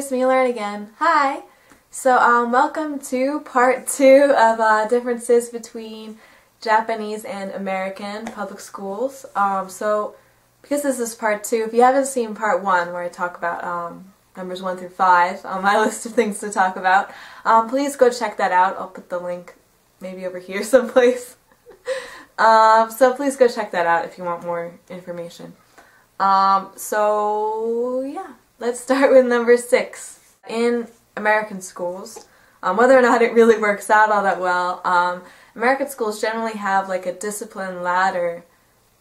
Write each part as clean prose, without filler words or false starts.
it's me, Lauren again. Hi! So, welcome to part 2 of differences between Japanese and American public schools. So, because this is part 2, if you haven't seen part 1 where I talk about numbers 1 through 5 on my list of things to talk about, please go check that out. I'll put the link maybe over here someplace. So please go check that out if you want more information. So yeah, let's start with number 6. In American schools, whether or not it really works out all that well, American schools generally have like a discipline ladder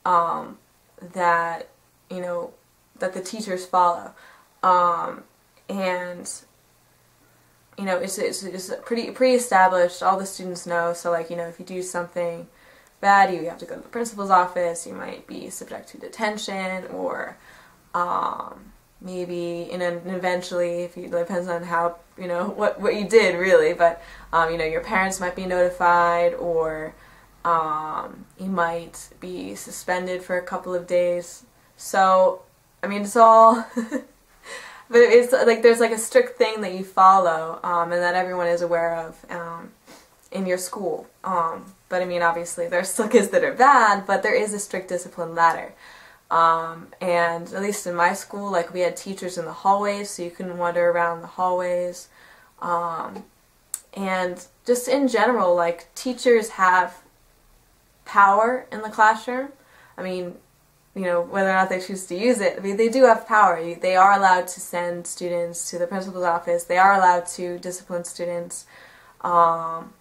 that, you know, that the teachers follow. And you know, it's pretty established. All the students know. So like, you know, if you do something bad, you have to go to the principal's office. You might be subject to detention, or maybe eventually, if you, it depends on how, you know, what you did really. But you know, your parents might be notified, or you might be suspended for a couple of days. So I mean, it's all. But it's like there's like a strict thing that you follow, and that everyone is aware of in your school. But I mean, obviously there are still kids that are bad, but there is a strict discipline ladder. And at least in my school, like, we had teachers in the hallways, so you couldn't wander around the hallways. And just in general, like, teachers have power in the classroom. I mean, you know, whether or not they choose to use it, I mean, they do have power. They are allowed to send students to the principal's office. They are allowed to discipline students. And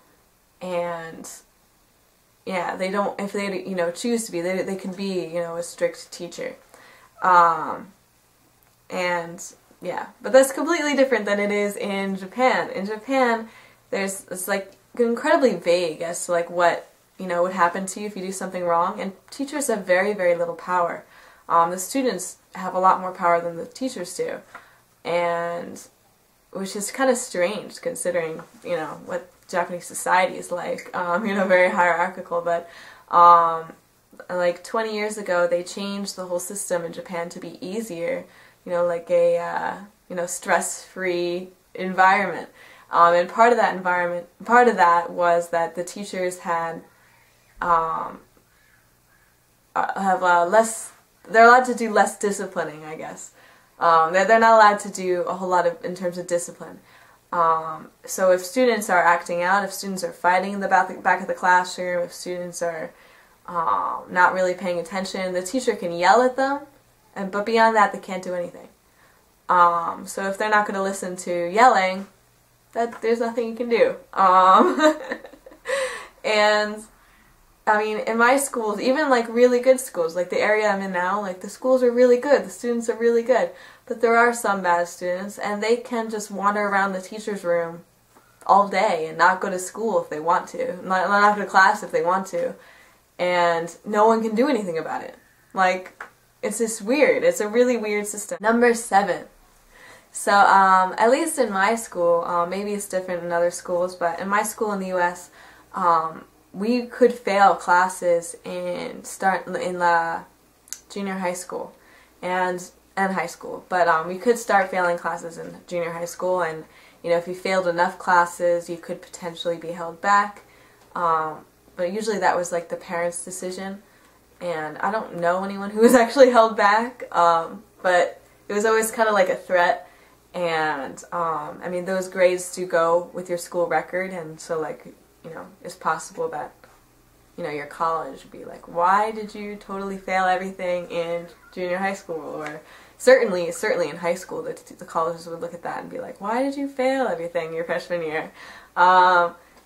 yeah, they don't, if they, you know, choose to be, they can be, you know, a strict teacher. And yeah, but that's completely different than it is in Japan. In Japan, it's like incredibly vague as to like what, you know, would happen to you if you do something wrong, and teachers have very, very little power. The students have a lot more power than the teachers do, and which is kind of strange considering, you know, what Japanese society is like, you know, very hierarchical. But like 20 years ago, they changed the whole system in Japan to be easier, you know, like a you know, stress-free environment. And part of that was that the teachers had they're allowed to do less disciplining, I guess. They're not allowed to do a whole lot of in terms of discipline. So if students are acting out, if students are fighting in the back of the classroom, if students are not really paying attention, the teacher can yell at them, but beyond that, they can't do anything. So if they're not going to listen to yelling, there's nothing you can do. And I mean, in my schools, even like really good schools, like the area I'm in now, like the schools are really good, the students are really good, but there are some bad students, and they can just wander around the teacher's room all day and not go to school if they want to, not go to class if they want to, and no one can do anything about it. Like, it's just weird. It's a really weird system. Number 7. So, at least in my school, maybe it's different in other schools, but in my school in the U.S., we could fail classes in junior high school and high school, but we could start failing classes in junior high school, and you know, if you failed enough classes, you could potentially be held back. But usually that was like the parents' decision, and I don't know anyone who was actually held back. But it was always kind of like a threat, and I mean, those grades do go with your school record, and so like, you know, it's possible that, you know, your college would be like, why did you totally fail everything in junior high school? Or certainly in high school, the colleges would look at that and be like, why did you fail everything your freshman year?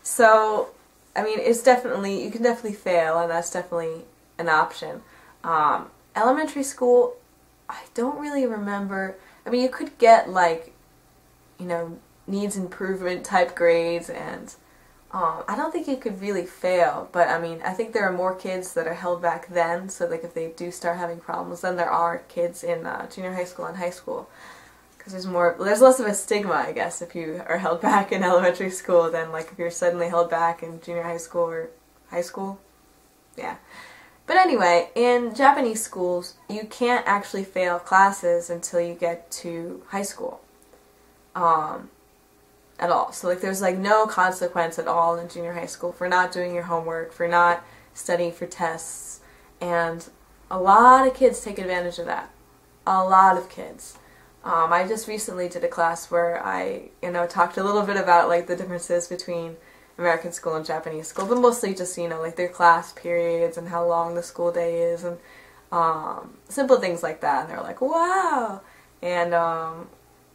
So, I mean, it's definitely, you can definitely fail, and that's definitely an option. Elementary school, I don't really remember. I mean, you could get like, you know, needs improvement type grades, and I don't think you could really fail, but I mean, I think there are more kids that are held back then, so like if they do start having problems, then there are kids in junior high school and high school, because there's less of a stigma, I guess, if you are held back in elementary school than like if you're suddenly held back in junior high school or high school. Yeah. But anyway, in Japanese schools, you can't actually fail classes until you get to high school. at all. So like there's like no consequence at all in junior high school for not doing your homework, for not studying for tests, and a lot of kids take advantage of that. A lot of kids. I just recently did a class where I, talked a little bit about like the differences between American school and Japanese school, but mostly just, like their class periods and how long the school day is and simple things like that. And they're like, wow! And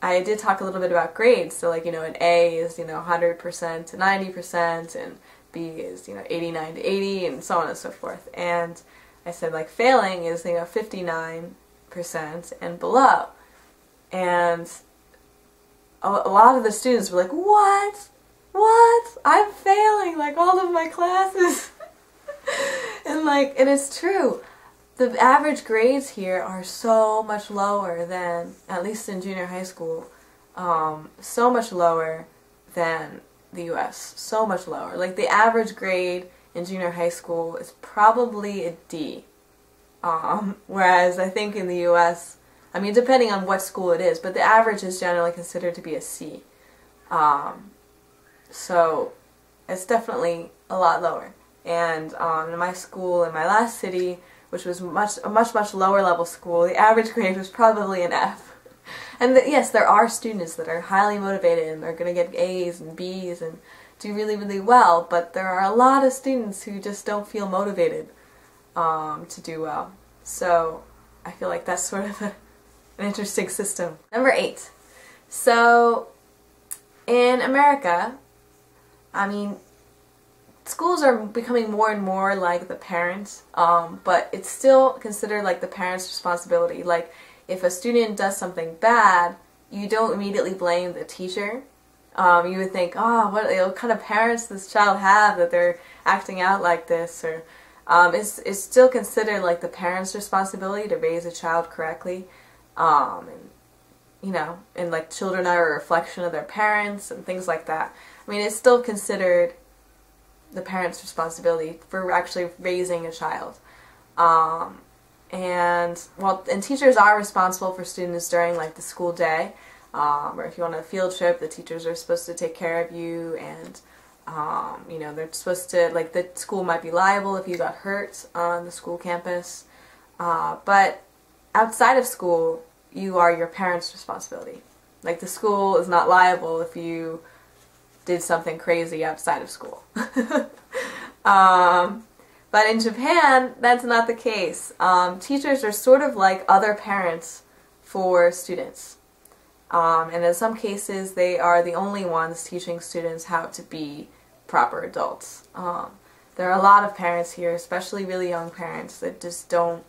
I did talk a little bit about grades. So like, an A is, 100% to 90%, and B is, 89 to 80, and so on and so forth. And I said like failing is, 59% and below. And a lot of the students were like, what? What? I'm failing like all of my classes. and it's true. The average grades here are so much lower than, at least in junior high school, so much lower than the US. So much lower. Like the average grade in junior high school is probably a D. Whereas I think in the US, I mean, depending on what school it is, but the average is generally considered to be a C. So it's definitely a lot lower. And in my school, in my last city, which was a much lower level school, the average grade was probably an F. And yes, there are students that are highly motivated and they're going to get A's and B's and do really, really well, but there are a lot of students who just don't feel motivated to do well. So I feel like that's sort of an interesting system. Number 8. So in America, I mean, schools are becoming more and more like the parents, but it's still considered like the parent's responsibility. Like, if a student does something bad, you don't immediately blame the teacher. You would think, oh, what kind of parents does this child have that they're acting out like this? Or it's still considered like the parent's responsibility to raise a child correctly. And like children are a reflection of their parents and things like that. I mean, it's still considered the parent's responsibility for actually raising a child. And teachers are responsible for students during like the school day, or if you want a field trip, the teachers are supposed to take care of you, and they're supposed to, like, the school might be liable if you got hurt on the school campus, but outside of school, you are your parents' responsibility. Like, the school is not liable if you did something crazy outside of school. But in Japan, that's not the case. Teachers are sort of like other parents for students. And in some cases, they are the only ones teaching students how to be proper adults. There are a lot of parents here, especially really young parents, that just don't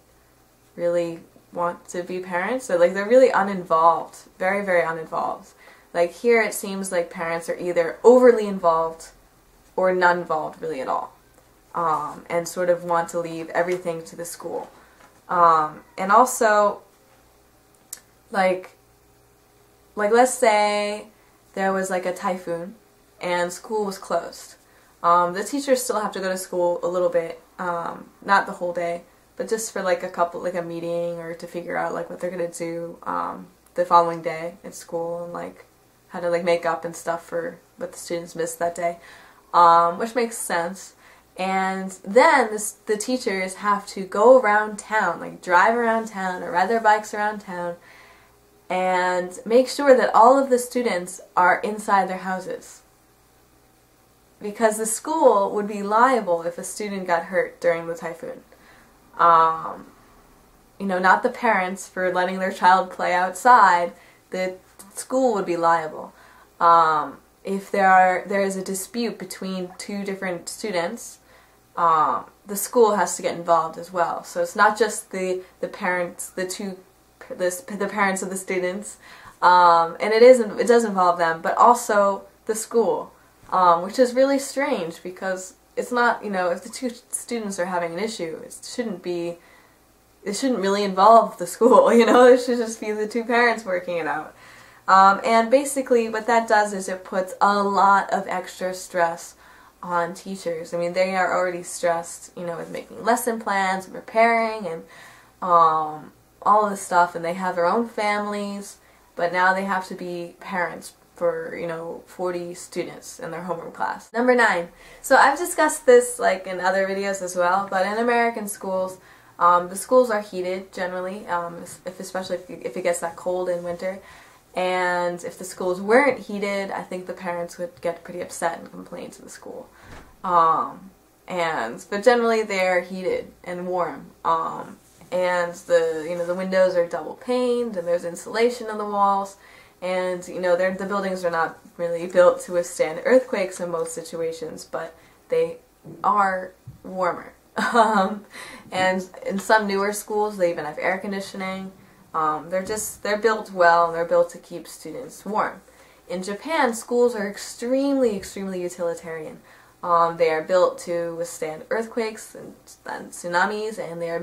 really want to be parents. So, like, they're really uninvolved, very, very uninvolved. Like, here it seems like parents are either overly involved or none involved really at all. And sort of want to leave everything to the school. And also, like let's say there was like a typhoon and school was closed. The teachers still have to go to school a little bit, not the whole day, but just for like a meeting, or to figure out like what they're gonna do the following day at school, and like how to like make up and stuff for what the students missed that day, which makes sense. And then the teachers have to go around town, like drive around town or ride their bikes around town, and make sure that all of the students are inside their houses. Because the school would be liable if a student got hurt during the typhoon. Not the parents for letting their child play outside. The school would be liable. If there is a dispute between two different students, the school has to get involved as well. So it's not just the parents, the parents of the students, and it does involve them, but also the school, which is really strange, because it's not, if the two students are having an issue, it shouldn't really involve the school, it should just be the two parents working it out. And basically what that does is it puts a lot of extra stress on teachers. I mean, they are already stressed, with making lesson plans and preparing and all of this stuff, and they have their own families, but now they have to be parents for, you know, 40 students in their homeroom class. Number 9. So I've discussed this like in other videos as well, but in American schools, the schools are heated generally, especially if it gets that cold in winter. And if the schools weren't heated, I think the parents would get pretty upset and complain to the school. But generally they're heated and warm. And the windows are double paned, and there's insulation in the walls, and the buildings are not really built to withstand earthquakes in most situations, but they are warmer. And in some newer schools, they even have air conditioning. They're built well, and they're built to keep students warm. In Japan, schools are extremely, extremely utilitarian. They are built to withstand earthquakes and tsunamis, and they're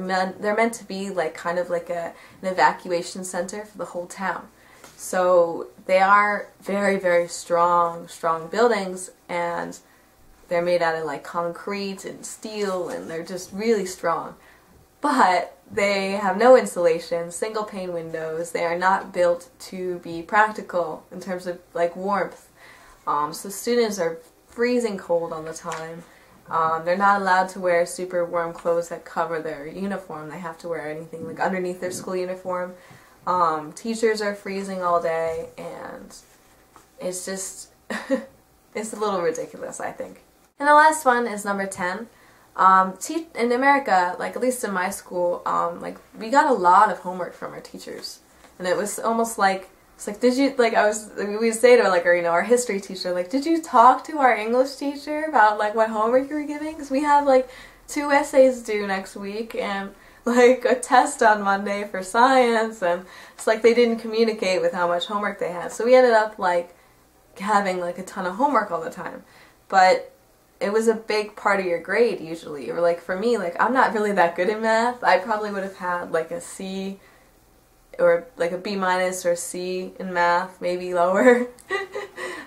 meant to be like kind of like an evacuation center for the whole town. So they are very, very strong buildings, and they're made out of like concrete and steel, and they're just really strong. But they have no insulation, single pane windows. They are not built to be practical in terms of like warmth. So students are freezing cold all the time. They're not allowed to wear super warm clothes that cover their uniform. They have to wear anything like underneath their school uniform. Teachers are freezing all day, and it's just it's a little ridiculous, I think. And the last one is number 10. In America, like at least in my school, like we got a lot of homework from our teachers, and it was almost like it's like, did you, like we'd say to like our history teacher, like, did you talk to our English teacher about like what homework you were giving? Because we have like 2 essays due next week and like a test on Monday for science, and it's like they didn't communicate with how much homework they had. So we ended up like having like a ton of homework all the time, but it was a big part of your grade usually. Or like for me, like I'm not really that good in math. I probably would have had like a C or like a B- or C in math, maybe lower.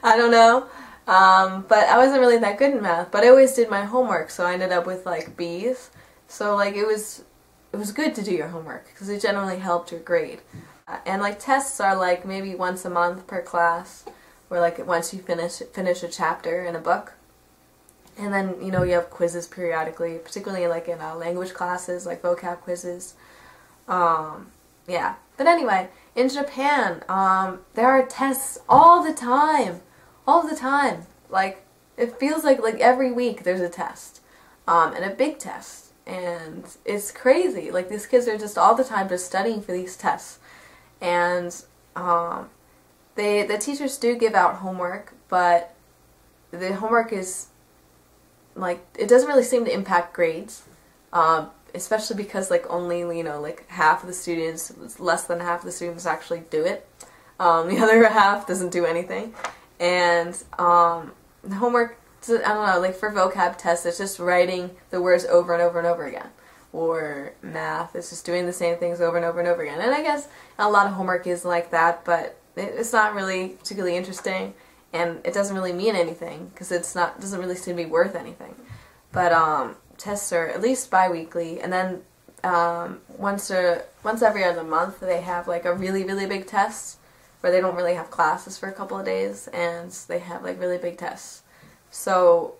I don't know. But I wasn't really that good in math, but I always did my homework, so I ended up with like B's. So like it was good to do your homework because it generally helped your grade. And like tests are like maybe once a month per class, where like once you finish a chapter in a book. And then, you have quizzes periodically, particularly like in language classes, like vocab quizzes. Yeah. But anyway, in Japan, there are tests all the time. All the time. Like, it feels like every week there's a test. And a big test. And it's crazy. Like, these kids are just all the time just studying for these tests. And the teachers do give out homework, but the homework is like, it doesn't really seem to impact grades, especially because like only, like half of the students, less than half of the students actually do it. The other half doesn't do anything. And the homework, I don't know, like for vocab tests, it's just writing the words over and over and over again. Or math, it's just doing the same things over and over and over again. And I guess a lot of homework is like that, but it's not really particularly interesting. And it doesn't really mean anything because doesn't really seem to be worth anything. But tests are at least bi-weekly, and then once every other month they have like a really, really big test where they don't really have classes for a couple of days, and they have like really big tests. So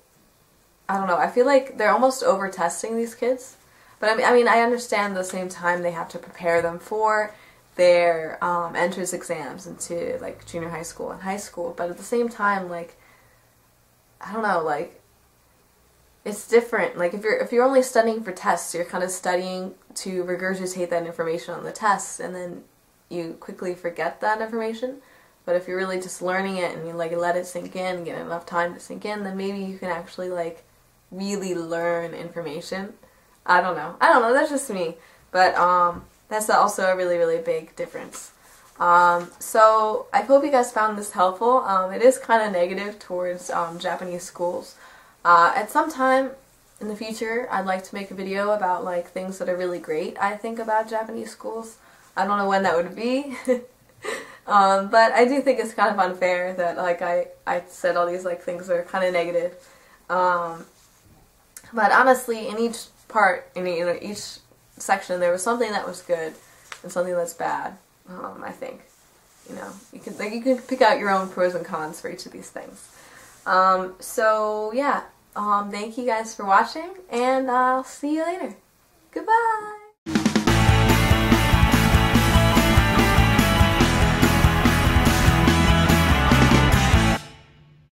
I don't know. I feel like they're almost over-testing these kids. But I mean, I understand at the same time they have to prepare them for their entrance exams into like junior high school and high school, but at the same time, like, I don't know, like, it's different. Like if you're only studying for tests, you're kind of studying to regurgitate that information on the tests, and then you quickly forget that information. But if you're really just learning it and you like let it sink in, get enough time to sink in, then maybe you can actually like really learn information. I don't know. That's just me. But that's also a really, really big difference. So I hope you guys found this helpful. It is kind of negative towards Japanese schools. At some time in the future, I'd like to make a video about like things that are really great, I think, about Japanese schools. I don't know when that would be. But I do think it's kind of unfair that like I said all these like things that are kind of negative. But honestly, in each part, in each section, there was something that was good and something that's bad, I think. you know, you can pick out your own pros and cons for each of these things. So yeah, thank you guys for watching, and I'll see you later. Goodbye!